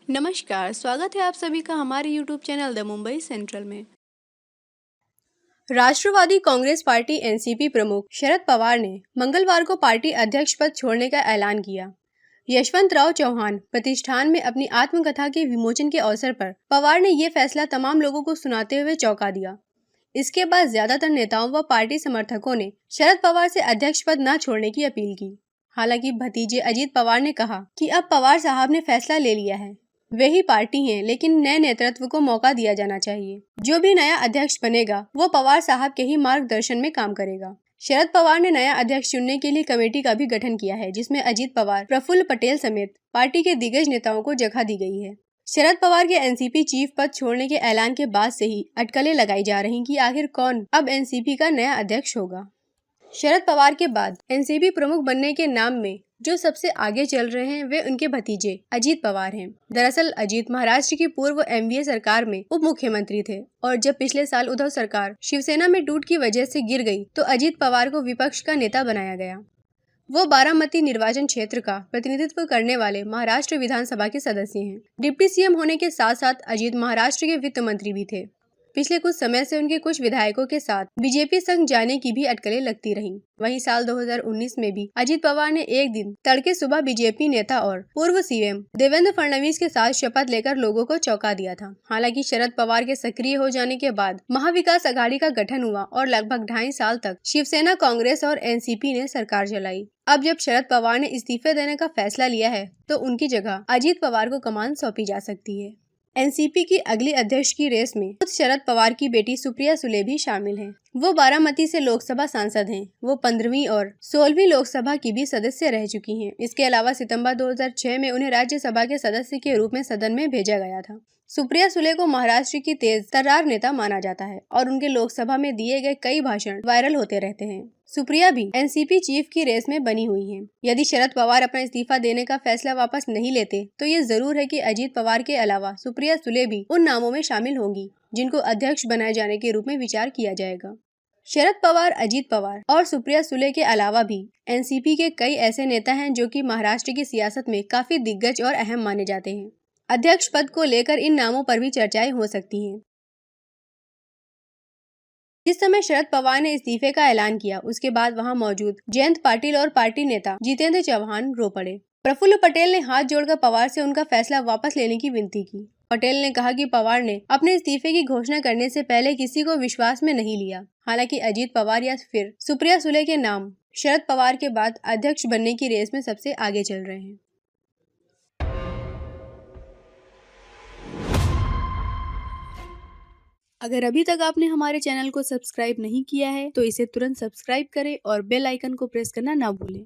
नमस्कार, स्वागत है आप सभी का हमारे YouTube channel the Mumbai central में। राष्ट्रवादी कांग्रेस पार्टी एनसीपी प्रमुख शरद पवार ने मंगलवार को पार्टी अध्यक्ष पद छोड़ने का ऐलान किया। यशवंतराव चौहान प्रतिष्ठान में अपनी आत्मकथा के विमोचन के अवसर पर पवार ने ये फैसला तमाम लोगों को सुनाते हुए चौंका दिया। इसके बाद ज्यादातर नेताओं व पार्टी समर्थकों ने शरद पवार से अध्यक्ष पद न छोड़ने की अपील की। हालांकि भतीजे अजीत पवार ने कहा कि अब पवार साहब ने फैसला ले लिया है, वे ही पार्टी हैं, लेकिन नए नेतृत्व को मौका दिया जाना चाहिए। जो भी नया अध्यक्ष बनेगा वो पवार साहब के ही मार्गदर्शन में काम करेगा। शरद पवार ने नया अध्यक्ष चुनने के लिए कमेटी का भी गठन किया है, जिसमें अजीत पवार, प्रफुल्ल पटेल समेत पार्टी के दिग्गज नेताओं को जगह दी गई है। शरद पवार के एनसीपी चीफ पद छोड़ने के ऐलान के बाद से ही अटकलें लगाई जा रही कि आखिर कौन अब एनसीपी का नया अध्यक्ष होगा। शरद पवार के बाद एनसीपी प्रमुख बनने के नाम में जो सबसे आगे चल रहे हैं वे उनके भतीजे अजीत पवार हैं। दरअसल अजीत महाराष्ट्र की पूर्व एनडीए सरकार में उप मुख्यमंत्री थे और जब पिछले साल उद्धव सरकार शिवसेना में टूट की वजह से गिर गई तो अजीत पवार को विपक्ष का नेता बनाया गया। वो बारामती निर्वाचन क्षेत्र का प्रतिनिधित्व करने वाले महाराष्ट्र विधानसभा के सदस्य हैं। डिप्टी सीएम होने के साथ साथ अजीत महाराष्ट्र के वित्त मंत्री भी थे। पिछले कुछ समय से उनके कुछ विधायकों के साथ बीजेपी संग जाने की भी अटकलें लगती रहीं। वहीं साल 2019 में भी अजीत पवार ने एक दिन तड़के सुबह बीजेपी नेता और पूर्व सीएम देवेंद्र फडणवीस के साथ शपथ लेकर लोगों को चौंका दिया था। हालांकि शरद पवार के सक्रिय हो जाने के बाद महाविकास अघाड़ी का गठन हुआ और लगभग 2.5 साल तक शिवसेना, कांग्रेस और एनसीपी ने सरकार चलाई। अब जब शरद पवार ने इस्तीफे देने का फैसला लिया है तो उनकी जगह अजीत पवार को कमान सौंपी जा सकती है। एनसीपी की अगली अध्यक्ष की रेस में खुद शरद पवार की बेटी सुप्रिया सुले भी शामिल हैं। वो बारामती से लोकसभा सांसद हैं। वो 15वीं और 16वीं लोकसभा की भी सदस्य रह चुकी हैं। इसके अलावा सितंबर 2006 में उन्हें राज्यसभा के सदस्य के रूप में सदन में भेजा गया था। सुप्रिया सुले को महाराष्ट्र की तेज तर्रार नेता माना जाता है और उनके लोकसभा में दिए गए कई भाषण वायरल होते रहते हैं। सुप्रिया भी एनसीपी चीफ की रेस में बनी हुई हैं। यदि शरद पवार अपना इस्तीफा देने का फैसला वापस नहीं लेते तो ये जरूर है कि अजीत पवार के अलावा सुप्रिया सुले भी उन नामों में शामिल होंगी जिनको अध्यक्ष बनाए जाने के रूप में विचार किया जाएगा। शरद पवार, अजीत पवार और सुप्रिया सुले के अलावा भी एनसीपी के कई ऐसे नेता हैं जो कि महाराष्ट्र की सियासत में काफी दिग्गज और अहम माने जाते हैं। अध्यक्ष पद को लेकर इन नामों पर भी चर्चाएं हो सकती हैं। जिस समय शरद पवार ने इस्तीफे का ऐलान किया उसके बाद वहां मौजूद जयंत पाटिल और पार्टी नेता जितेंद्र चौहान रो पड़े। प्रफुल्ल पटेल ने हाथ जोड़कर पवार से उनका फैसला वापस लेने की विनती की। पटेल ने कहा कि पवार ने अपने इस्तीफे की घोषणा करने से पहले किसी को विश्वास में नहीं लिया। हालांकि अजीत पवार या फिर सुप्रिया सुले के नाम शरद पवार के बाद अध्यक्ष बनने की रेस में सबसे आगे चल रहे हैं। अगर अभी तक आपने हमारे चैनल को सब्सक्राइब नहीं किया है तो इसे तुरंत सब्सक्राइब करें और बेल आइकन को प्रेस करना ना भूलें।